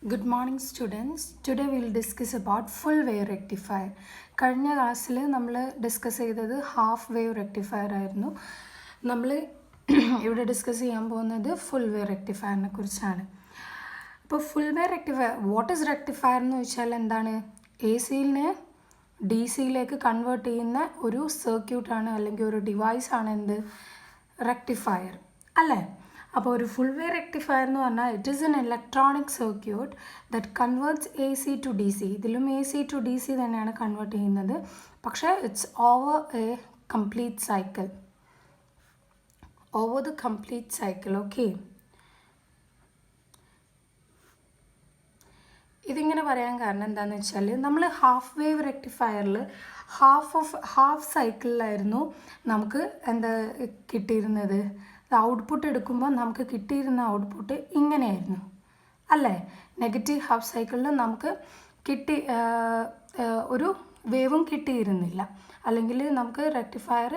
Good morning students. Today we will discuss about full wave rectifier. കഴിഞ്ഞ ക്ലാസ്സിൽ നമ്മൾ discuss ചെയ്തത് ഹാഫ് വേവ് റെക്ടിഫയർ ആയിരുന്നു. നമ്മൾ ഇവിടെ ഡിസ്കസ് ചെയ്യാൻ പോകുന്നത് ഫുൾ വേവ് റെക്ടിഫയറിനെ കുറിച്ചാണ്. ഇപ്പോൾ full wave rectifier what is rectifier എന്ന് വെച്ചാൽ എന്താണ്? എ സിയിനെ ഡി സിയിലേക്ക് കൺവേർട്ട് ചെയ്യുന്ന ഒരു സർക്യൂട്ടാണ് അല്ലെങ്കിൽ ഒരു ഡിവൈസാണ് എന്ത് റെക്ടിഫയർ അല്ലേ? അപ്പോൾ ഒരു ഫുൾ വേ റെക്ടിഫയർ എന്ന് പറഞ്ഞാൽ it is an electronic circuit that converts A C to D C. ഇതിലും A C to D C തന്നെയാണ് കൺവേർട്ട് ചെയ്യുന്നത്, പക്ഷേ it's over a complete cycle, over the complete cycle. Okay, ഇതിങ്ങനെ പറയാൻ കാരണം എന്താണെന്ന് വെച്ചാൽ നമ്മൾ ഹാഫ് വേവ് റെക്ടിഫയറിൽ ഹാഫ് സൈക്കിളിലായിരുന്നു നമുക്ക് എന്താ കിട്ടിയിരുന്നത്. ഔട്ട്പുട്ട് എടുക്കുമ്പോൾ നമുക്ക് കിട്ടിയിരുന്ന ഔട്ട്പുട്ട് ഇങ്ങനെയായിരുന്നു അല്ലേ? നെഗറ്റീവ് ഹാഫ് സൈക്കിളിൽ നമുക്ക് ഒരു വേവും കിട്ടിയിരുന്നില്ല, അല്ലെങ്കിൽ നമുക്ക് റെക്ടിഫയർ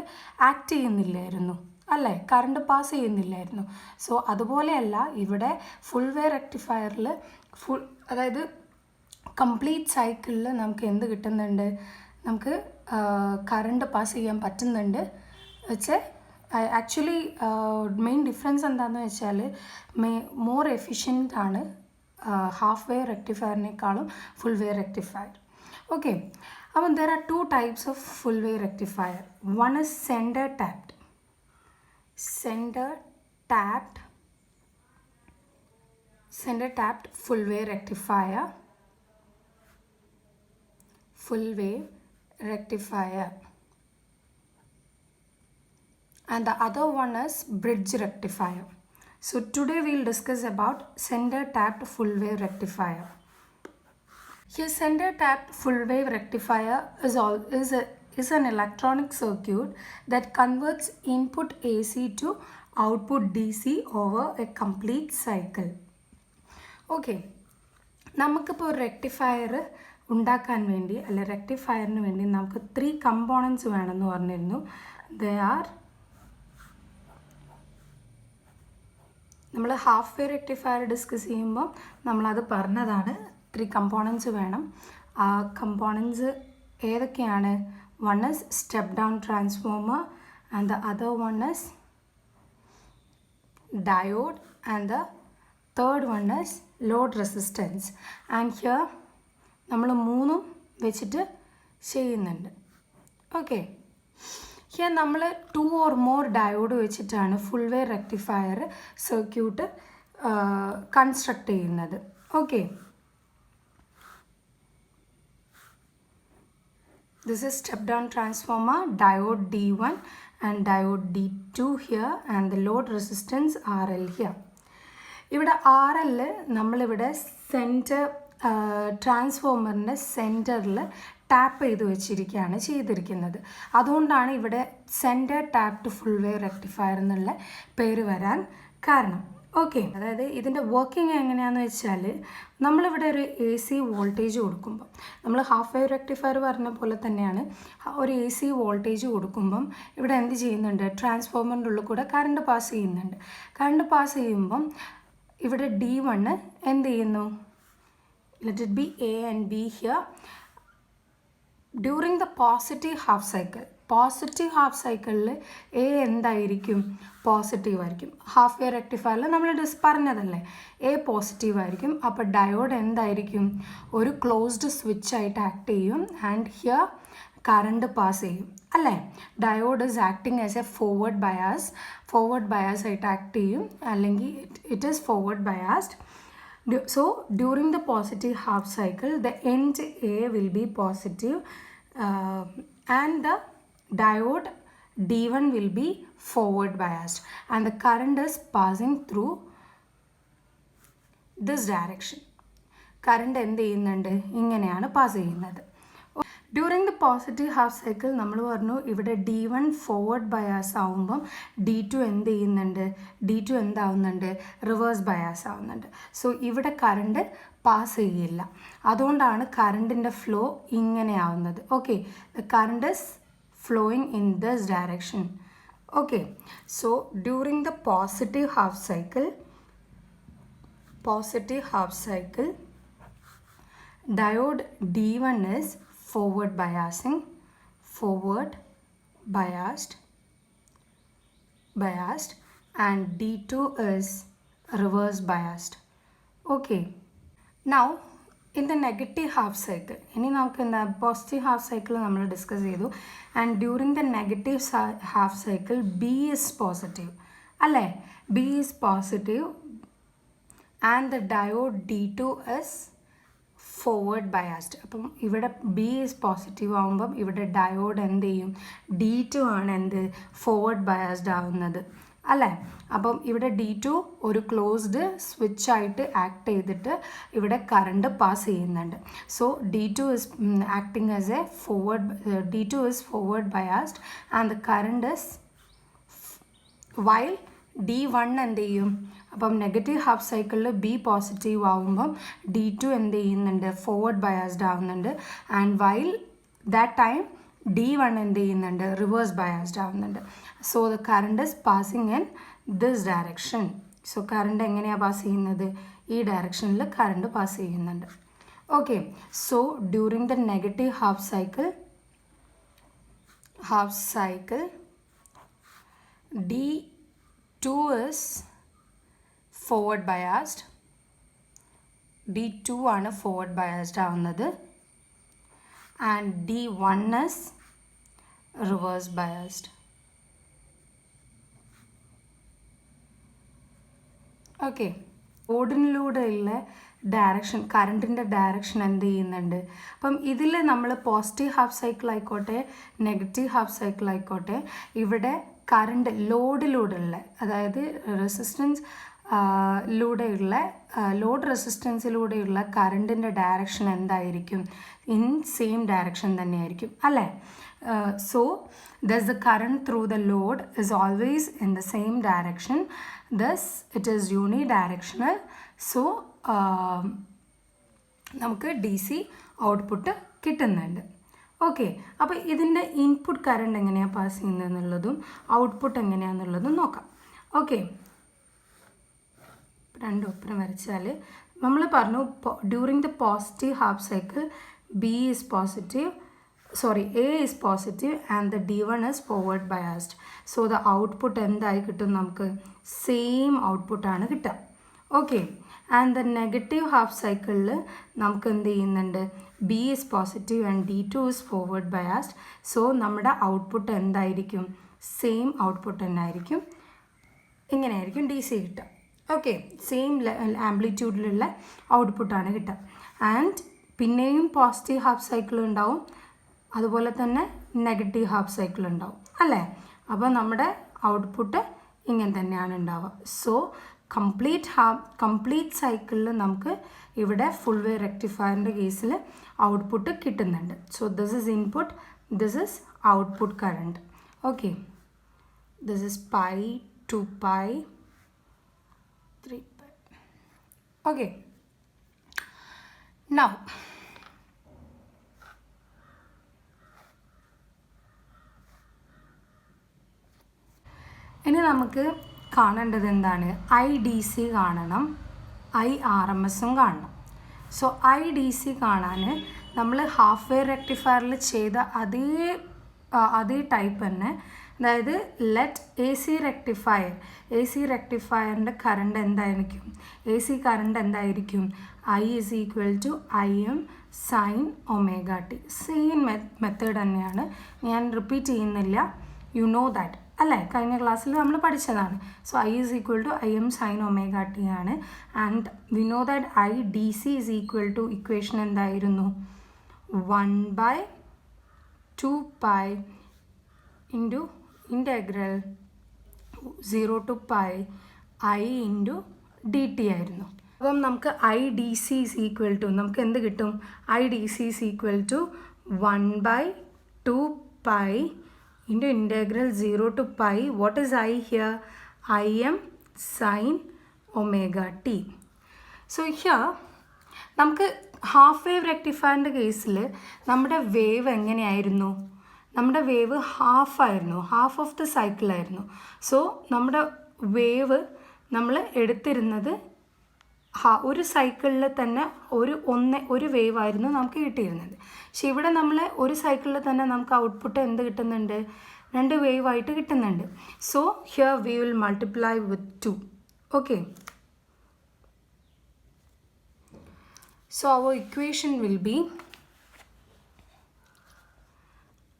ആക്ട് ചെയ്യുന്നില്ലായിരുന്നു അല്ലേ? Current pass ചെയ്യുന്നില്ലായിരുന്നു. സോ അതുപോലെയല്ല ഇവിടെ ഫുൾ വേ റെക്ടിഫയറിൽ അതായത് കംപ്ലീറ്റ് സൈക്കിളിൽ നമുക്ക് എന്ത് കിട്ടുന്നുണ്ട്? നമുക്ക് കറണ്ട് പാസ് ചെയ്യാൻ പറ്റുന്നുണ്ട്. വെച്ച് ആക്ച്വലി മെയിൻ ഡിഫറൻസ് എന്താണെന്ന് വെച്ചാൽ മോർ എഫിഷ്യൻ്റ് ആണ് ഹാഫ് വേ റെക്ടിഫയറിനേക്കാളും ഫുൾ വേ റെക്ടിഫയർ. ഓക്കെ, അപ്പം there are two types of full way rectifier. One is centre tapped full wave rectifier, and the other one is bridge rectifier. So today we will discuss about center tapped full wave rectifier. Here center tapped full wave rectifier is an electronic circuit that converts input AC to output DC over a complete cycle. Okay, നമുക്കിപ്പോൾ rectifier ഉണ്ടാക്കാൻ വേണ്ടി അല്ലെ റെക്ടിഫയറിന് വേണ്ടി നമുക്ക് 3 components വേണമെന്ന് പറഞ്ഞിരുന്നു. നമ്മൾ half way rectifier discuss ചെയ്യുമ്പോൾ നമ്മളത് പറഞ്ഞതാണ് 3 കമ്പോണൻസ് വേണം. ആ കമ്പോണൻസ് ഏതൊക്കെയാണ്? One is step down transformer, and the other one is diode, and the third one is load resistance. And here നമ്മൾ 3 വെച്ചിട്ട് ചെയ്യുന്നുണ്ട്. ഓക്കെ, ഹിയർ നമ്മൾ 2 or more ഡയോഡ് വെച്ചിട്ടാണ് ഫുൾ വേ റെക്ടിഫയർ സർക്യൂട്ട് കൺസ്ട്രക്ട് ചെയ്യുന്നത്. Okay, this is step down transformer, diode D1 and diode D2 here, and the load resistance RL here. ഇവിടെ RL നമ്മളിവിടെ centre ട്രാൻസ്ഫോമറിൻ്റെ സെൻറ്ററിൽ tap ചെയ്ത് വെച്ചിരിക്കുകയാണ് ചെയ്തിരിക്കുന്നത്. അതുകൊണ്ടാണ് ഇവിടെ സെൻറ്റർ ടാപ്ഡ് ഫുൾ വേ റെക്ടിഫയർ എന്നുള്ള പേര് വരാൻ കാരണം. ഓക്കെ, അതായത് ഇതിൻ്റെ വർക്കിംഗ് എങ്ങനെയാണെന്ന് വെച്ചാൽ നമ്മളിവിടെ ഒരു AC വോൾട്ടേജ് കൊടുക്കുമ്പം, നമ്മൾ ഹാഫ് വേവ് റെക്ടിഫയർ പറഞ്ഞ പോലെ തന്നെയാണ്, ഒരു AC വോൾട്ടേജ് കൊടുക്കുമ്പം ഇവിടെ എന്ത് ചെയ്യുന്നുണ്ട്? ട്രാൻസ്ഫോമറിൻ്റെ ഉള്ളിൽ കൂടെ കറണ്ട് പാസ് ചെയ്യുന്നുണ്ട്. കറണ്ട് പാസ് ചെയ്യുമ്പം ഇവിടെ D1 എന്ത് ചെയ്യുന്നു? Let it be A and B here. During the positive half cycle A എന്തായിരിക്കും? പോസിറ്റീവ് ആയിരിക്കും. ഹാഫ് വേ റെക്ടിഫയറിൽ നമ്മൾ പറഞ്ഞതല്ലേ A പോസിറ്റീവ് ആയിരിക്കും. അപ്പോൾ ഡയോഡ് എന്തായിരിക്കും? ഒരു ക്ലോസ്ഡ് സ്വിച്ച് ആയിട്ട് ആക്ട് ചെയ്യും, ആൻഡ് ഹിയർ കറണ്ട് പാസ് ചെയ്യും അല്ലേ? Diode is acting as A forward bias ആയിട്ട് ആക്ട് ചെയ്യും, അല്ലെങ്കിൽ it is forward biased. So during the positive half cycle, the end A will be positive, and the diode D1 will be forward biased, and the current is passing through this direction. Current എന്ത് ചെയ്യുന്നുണ്ട്? ഇങ്ങനെയാണ് pass ചെയ്യുന്നത്. During the positive half cycle നമ്മൾ പറഞ്ഞു ഇവിടെ D1 forward bias ആവുമ്പം D2 എന്ത് ചെയ്യുന്നുണ്ട്? D2 എന്താവുന്നുണ്ട്? റിവേഴ്സ് ബയാസ് ആവുന്നുണ്ട്. സോ ഇവിടെ കറണ്ട് പാസ് ചെയ്യില്ല. അതുകൊണ്ടാണ് കറണ്ടിൻ്റെ ഫ്ലോ ഇങ്ങനെ ആവുന്നത്. Okay, the current is flowing in this direction. Okay, so during the positive half cycle diode D1 is forward biasing, forward biased, and D2 is reverse biased. Okay, now in the negative half cycle, ഇനി നമുക്ക് എന്താ positive half cycle നമ്മൾ discuss ചെയ്തു. And during the negative half cycle B is positive അല്ലേ, B is positive and the diode D2 is forward biased. അപ്പം ഇവിടെ B is positive ആകുമ്പം ഇവിടെ ഡയോഡ് എന്ത് ചെയ്യും, D2 ആണ് എന്ത് ഫോർവേഡ് ബയാസ്ഡ് ആവുന്നത് അല്ലേ. അപ്പം ഇവിടെ D2 ഒരു ക്ലോസ്ഡ് സ്വിച്ച് ആയിട്ട് ആക്ട് ചെയ്തിട്ട് ഇവിടെ കറണ്ട് പാസ് ചെയ്യുന്നുണ്ട്. So D2 is acting as A forward, D2 is forward biased and the current is while D1 എന്ത് ചെയ്യും, അപ്പം നെഗറ്റീവ് ഹാഫ് സൈക്കിളിൽ ബി പോസിറ്റീവ് ആവുമ്പം D2 എന്ത് ചെയ്യുന്നുണ്ട്, ഫോർവേഡ് ബയാസ്ഡ് ആവുന്നുണ്ട്. And while that time D1 എന്ത് ചെയ്യുന്നുണ്ട്, റിവേഴ്സ് ബയാസ്ഡ് ആവുന്നുണ്ട്. So the current is passing in this direction. So current എങ്ങനെയാണ് പാസ് ചെയ്യുന്നത്, ഈ ഡയറക്ഷനിൽ കറണ്ട് പാസ് ചെയ്യുന്നുണ്ട്. Okay, so during the negative half cycle D2 is forward biased, D2 ആണ് forward biased ആവുന്നത്, and D1 is reverse biased. Okay, ലോഡിലൂടെയുള്ള direction, കറണ്ടിൻ്റെ direction എന്ത് ചെയ്യുന്നുണ്ട്. അപ്പം ഇതിൽ നമ്മൾ പോസിറ്റീവ് ഹാഫ് സൈക്കിൾ ആയിക്കോട്ടെ നെഗറ്റീവ് ഹാഫ് സൈക്കിൾ ആയിക്കോട്ടെ, ഇവിടെ കറണ്ട് ലോഡിലൂടെയുള്ള, അതായത് റെസിസ്റ്റൻസ് ലൂടെയുള്ള ലോഡ് റെസിസ്റ്റൻസിലൂടെയുള്ള കറണ്ടിൻ്റെ ഡയറക്ഷൻ എന്തായിരിക്കും, ഇൻ സെയിം ഡയറക്ഷൻ തന്നെയായിരിക്കും അല്ലേ. So thus the current through the load is always in the same direction, thus it is unidirectional. So നമുക്ക് DC ഔട്ട്പുട്ട് കിട്ടുന്നുണ്ട്. ഓക്കെ, അപ്പോൾ ഇതിൻ്റെ ഇൻപുട്ട് കറണ്ട് എങ്ങനെയാണ് പാസ് ചെയ്യുന്നതെന്നുള്ളതും ഔട്ട്പുട്ട് എങ്ങനെയാണെന്നുള്ളതും നോക്കാം. ഓക്കെ, രണ്ടും ഒപ്പരം വരച്ചാൽ നമ്മൾ പറഞ്ഞു during the positive half cycle B is positive, A is positive and the D1 is forward biased. So the output എന്തായി കിട്ടും, നമുക്ക് സെയിം ഔട്ട്പുട്ടാണ് കിട്ടുക. Okay, and the negative half സൈക്കിളിൽ നമുക്ക് എന്ത് ചെയ്യുന്നുണ്ട്, B is positive and D2 is forward biased. So നമ്മുടെ output എന്തായിരിക്കും, സെയിം ഔട്ട്പുട്ട് തന്നെ ആയിരിക്കും. ഇങ്ങനെയായിരിക്കും DC കിട്ടുക. ഓക്കെ, സെയിം ആംപ്ലിറ്റ്യൂഡിലുള്ള ഔട്ട്പുട്ടാണ് കിട്ടുക. ആൻഡ് പിന്നെയും പോസിറ്റീവ് ഹാഫ് സൈക്കിൾ ഉണ്ടാവും, അതുപോലെ തന്നെ നെഗറ്റീവ് ഹാഫ് സൈക്കിൾ ഉണ്ടാവും അല്ലേ. അപ്പോൾ നമ്മുടെ ഔട്ട്പുട്ട് ഇങ്ങനെ തന്നെയാണ് ഉണ്ടാവുക. സോ കംപ്ലീറ്റ് സൈക്കിളിൽ നമുക്ക് ഇവിടെ ഫുൾ വേ റെക്ടിഫയറിൻ്റെ കേസിൽ ഔട്ട്പുട്ട് കിട്ടുന്നുണ്ട്. So this is input, this is output current. Okay, this is pi 2 pi 3 pi. Okay, now ഇനി നമുക്ക് കാണേണ്ടത് എന്താണ്, IDC കാണണം, IRMSും കാണണം. സോ IDC കാണാൻ നമ്മൾ ഹാഫ് വേ റെക്ടിഫയറിൽ ചെയ്ത അതേ ടൈപ്പ് തന്നെ, അതായത് ലെറ്റ് AC റെക്ടിഫയറിൻ്റെ കറണ്ട് എന്തായിരിക്കും, AC കറണ്ട് എന്തായിരിക്കും, I is equal to IM sin omega t. Same method തന്നെയാണ്, ഞാൻ റിപ്പീറ്റ് ചെയ്യുന്നില്ല, യു നോ ദാറ്റ് അല്ലേ, കഴിഞ്ഞ ക്ലാസ്സിൽ നമ്മൾ പഠിച്ചതാണ്. So I is equal to IM sin omega t ആണ്. And we know that IDC is equal to equation എന്തായിരുന്നു, 1/2 pi into integral 0 to pi I into dt ആയിരുന്നു. അപ്പം നമുക്ക് IDC is equal to, നമുക്ക് എന്ത് കിട്ടും, IDC is equal to 1/2 pi into integral 0 to pi, what is I here, Im sin omega t. So here നമുക്ക് half wave റെക്ടിഫയറിൻ്റെ കേസിൽ നമ്മുടെ വേവ് എങ്ങനെയായിരുന്നു, നമ്മുടെ വേവ് ഹാഫ് ഓഫ് ദ സൈക്കിളായിരുന്നു. സോ നമ്മുടെ വേവ് നമ്മൾ എടുത്തിരുന്നത് ഒരു സൈക്കിളിൽ തന്നെ ഒരു വേവ് ആയിരുന്നു നമുക്ക് കിട്ടിയിരുന്നത്. പക്ഷെ ഇവിടെ നമ്മൾ ഒരു സൈക്കിളിൽ തന്നെ നമുക്ക് ഔട്ട്പുട്ട് എന്ത് കിട്ടുന്നുണ്ട്? 2 വേവ് ആയിട്ട് കിട്ടുന്നുണ്ട്. So here we will multiply with 2. Okay, so our equation will be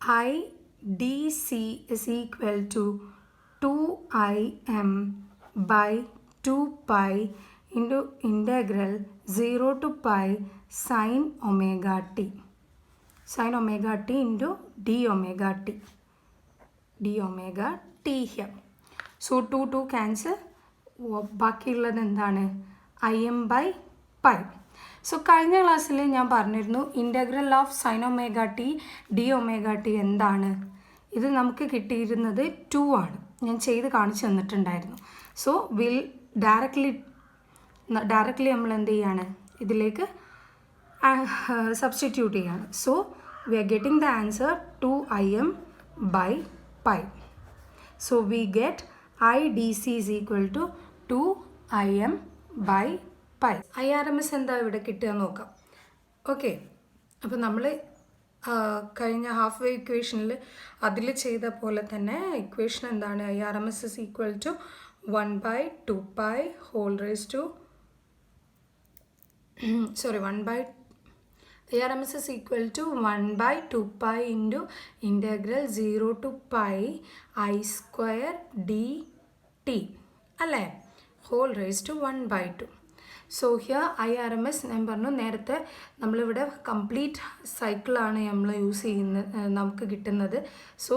IDC is equal to 2Im by 2 pi into integral 0 to pi sin omega t. Sin omega t into d omega t. d omega t here. So 2 cancel. ബാക്കിയുള്ളത് എന്താണ്? Im by pi. So കഴിഞ്ഞ ക്ലാസ്സിൽ ഞാൻ പറഞ്ഞിരുന്നു integral of sine omega T D omega T എന്താണ്? ഇത് നമുക്ക് കിട്ടിയിരുന്നത് 2 ആണ്. ഞാൻ ചെയ്ത് കാണിച്ചു തന്നിട്ടുണ്ടായിരുന്നു. സോ വിൽ ഡയറക്റ്റ്ലി നമ്മൾ എന്ത് ചെയ്യാണ്? ഇതിലേക്ക് സബ്സ്റ്റിറ്റ്യൂട്ട് ചെയ്യാണ്. So we are getting the answer 2Im by pi. So we get IDC is equal to 2Im by pi. IRMS എന്താ ഇവിടെ കിട്ടുക നോക്കാം. ഓക്കെ, അപ്പോൾ നമ്മൾ കഴിഞ്ഞ ഹാഫ് വേ ഇക്വേഷനിൽ അതിൽ ചെയ്ത പോലെ തന്നെ ഇക്വേഷൻ എന്താണ്? IRMS is equal to 1 by 2 pi whole raised to IRMS is equal to 1 by 2 pi into integral 0 to pi I square dt അല്ലേ, whole raised to 1 by 2. So here IRMS ഞാൻ പറഞ്ഞു നേരത്തെ നമ്മളിവിടെ കംപ്ലീറ്റ് സൈക്കിളാണ് നമ്മൾ use ചെയ്യുന്നത്, നമുക്ക് കിട്ടുന്നത്. So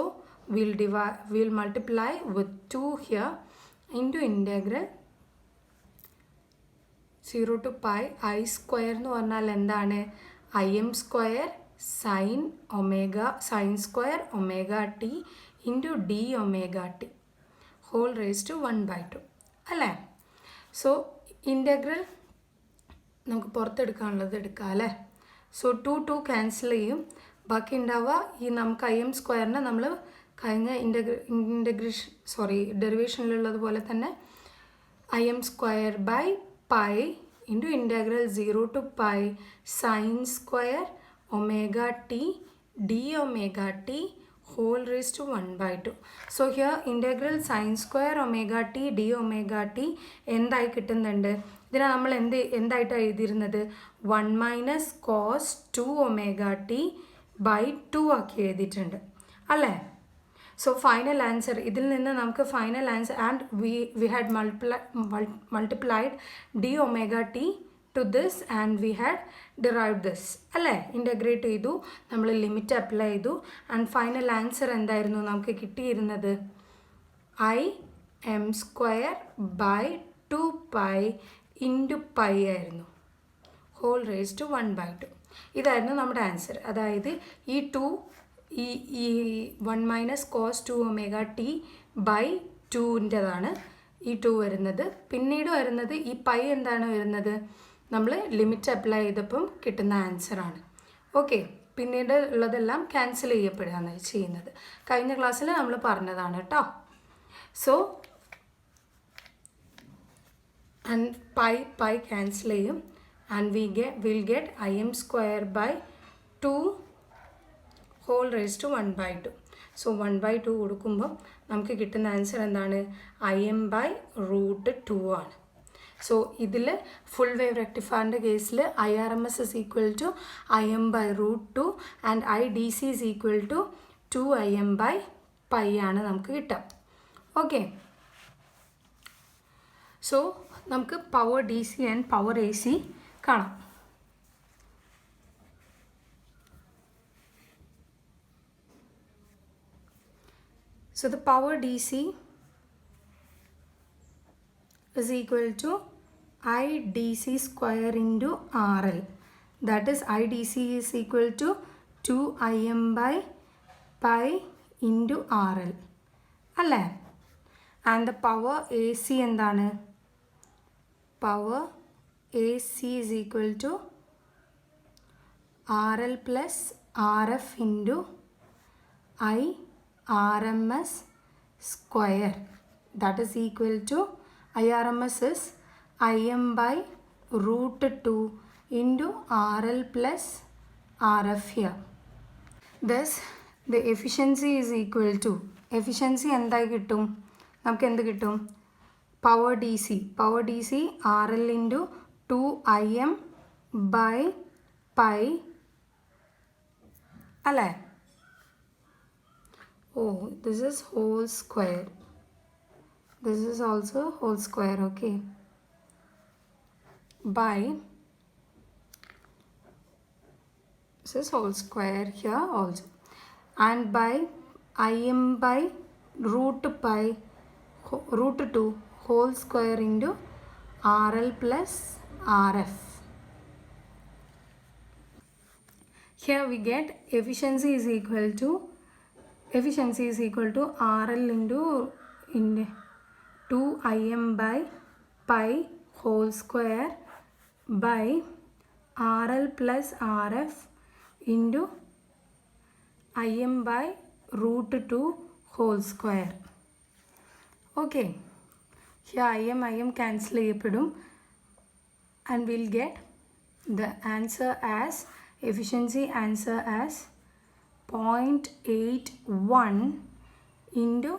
will multiply with 2 here into integral 0 to pi I square എന്ന് പറഞ്ഞാൽ എന്താണ്? Im square sine square omega T into D omega T whole raise to 1 by 2 അല്ലേ. സോ ഇൻറ്റഗ്രൽ നമുക്ക് പുറത്തെടുക്കാനുള്ളത് എടുക്കാം അല്ലേ. സോ 2 ക്യാൻസൽ ചെയ്യും. ബാക്കി ഉണ്ടാവുക ഈ നമുക്ക് Im സ്ക്വയറിനെ നമ്മൾ കഴിഞ്ഞ ഡെറിവേഷനിലുള്ളതുപോലെ തന്നെ Im square by pi into integral 0 to pi sine square omega T D omega T whole raised to 1 by 2. So here integral sin square omega t d omega t എന്തായി കിട്ടുന്നുണ്ട്? ഇതിനെ നമ്മൾ എന്തായിട്ടാണ് എഴുതിയിരുന്നത്? 1 minus cos 2 omega t by 2 ആക്കി എഴുതിയിട്ടുണ്ട് അല്ലേ. So final answer ഇതിൽ നിന്ന് നമുക്ക് final answer and we had multiplied D omega T to this and we had derived this അല്ലേ. ഇൻ്റഗ്രേറ്റ് ചെയ്തു, നമ്മൾ ലിമിറ്റ് അപ്ലൈ ചെയ്തു ആൻഡ് ഫൈനൽ ആൻസർ എന്തായിരുന്നു നമുക്ക് കിട്ടിയിരുന്നത്? Im square by 2 pi into pi ആയിരുന്നു, ഹോൾ റേസ് ടു 1 by 2. ഇതായിരുന്നു നമ്മുടെ ആൻസർ. അതായത് ഈ 2 ഈ 1 minus cos 2 omega T by 2ൻ്റെതാണ് ഈ 2 വരുന്നത്. പിന്നീട് വരുന്നത് ഈ പൈ എന്താണ് വരുന്നത്? നമ്മൾ ലിമിറ്റ് അപ്ലൈ ചെയ്തപ്പം കിട്ടുന്ന ആൻസറാണ്. ഓക്കെ, പിന്നീട് ഉള്ളതെല്ലാം ക്യാൻസൽ ചെയ്യപ്പെടുകയാണ് ചെയ്യുന്നത്. കഴിഞ്ഞ ക്ലാസ്സിൽ നമ്മൾ പറഞ്ഞതാണ് കേട്ടോ. സോ ആൻഡ് പൈ ക്യാൻസൽ ചെയ്യും and will get Im square by 2 whole raise to 1 by 2. So 1 by 2 കൊടുക്കുമ്പം നമുക്ക് കിട്ടുന്ന ആൻസർ എന്താണ്? Im by √2 ആണ്. സോ ഇതിൽ ഫുൾ വേവ് റെക്ടിഫയറിൻ്റെ കേസിൽ IRMS is equal to Im by √2 and IDC is equal to 2Im by pi ആണ് നമുക്ക് കിട്ടുക. ഓക്കെ, സോ നമുക്ക് power DC and power AC കാണാം. So the power DC is equal to IDC square into RL. That is IDC is equal to 2Im by pi into RL. അല്ലേ. And the power AC എന്താണ്? Power AC is equal to RL plus RF into IRMS square. That is equal to IRMS is Im by root 2 into RL plus RF here. Thus the efficiency is equal to, efficiency എന്തായി കിട്ടും, നമുക്ക് എന്ത് കിട്ടും, power DC RL into 2Im by pi അല്ലേ. Oh, this is whole square, this is also whole square, okay, by, this is whole square here also, and by Im by root 2 whole square into RL plus RF. Here we get efficiency is equal to RL into 2Im by pi whole square by RL plus RF into Im by root 2 whole square. Okay, here Im cancel ചെയ്യപ്പെടും, and we'll get the answer as, efficiency answer as 0.81 into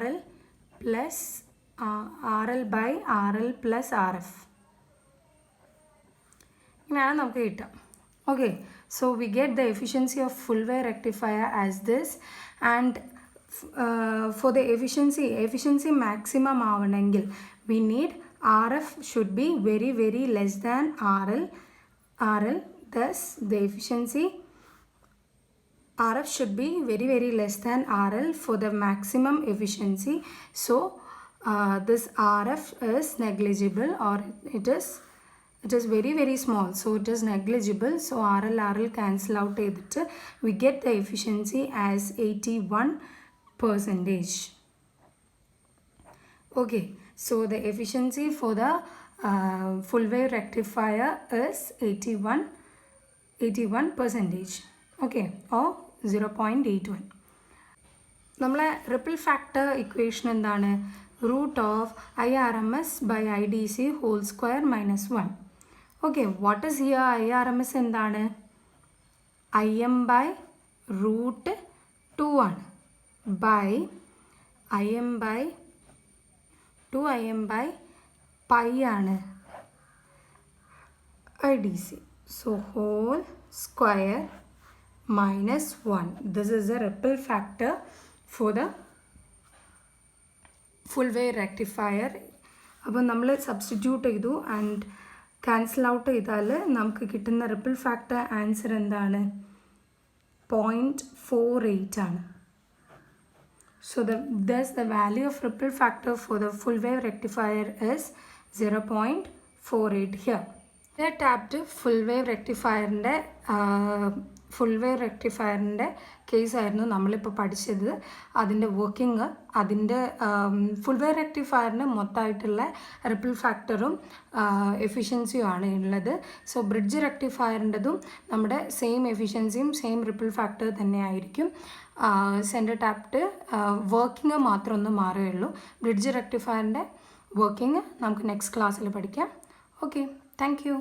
RL plus RL by RL plus RF. ഇങ്ങനെയാണ് നമുക്ക് കിട്ടുക. Okay, so we get the efficiency of full wave rectifier as this, and for the efficiency maximum ആവണമെങ്കിൽ we need RF should be very very less than RL. Thus the efficiency RF should be very very less than RL for the maximum efficiency. So this RF is negligible, or it is very very small, so it is negligible. So RL cancel out edit, we get the efficiency as 81%. Okay, so the efficiency for the full wave rectifier is 81%, okay, or 0.81. നമ്മളെ ripple factor equation എന്താണ്, root of IRMS by IDC whole square minus 1. Okay, what is here IRMS എന്താണ്, Im by root 2 ആണ്, by Im by 2Im by pi ആണ് IDC. So whole square minus 1. This is the ripple factor for the full wave rectifier. അപ്പോൾ നമ്മൾ substitute ചെയ്തു and cancel out ചെയ്താൽ നമുക്ക് കിട്ടുന്ന ripple factor answer എന്താണ്, 0.48 ആണ്. So thus the value of ripple factor for the full wave rectifier is 0.48 here. The tapped full wave rectifierൻ്റെ കേസായിരുന്നു നമ്മളിപ്പോൾ പഠിച്ചത്. അതിൻ്റെ വർക്കിംഗ്, അതിൻ്റെ ഫുൾ വേവ് റെക്ടിഫയറിന് മൊത്തമായിട്ടുള്ള റിപ്പിൾ ഫാക്ടറും എഫിഷ്യൻസിയും ആണ് ഉള്ളത്. സോ ബ്രിഡ്ജ് റെക്ടിഫയറിൻ്റെതും നമ്മുടെ സെയിം എഫിഷ്യൻസിയും സെയിം റിപ്പിൾ ഫാക്ടർ തന്നെ ആയിരിക്കും. സെൻറ്റർ ടാപ്ഡ് വർക്കിംഗ് മാത്രം ഒന്ന് മാറുകയുള്ളൂ. ബ്രിഡ്ജ് റെക്ടിഫയറിൻ്റെ വർക്കിംഗ് നമുക്ക് നെക്സ്റ്റ് ക്ലാസ്സിൽ പഠിക്കാം. Okay, thank you.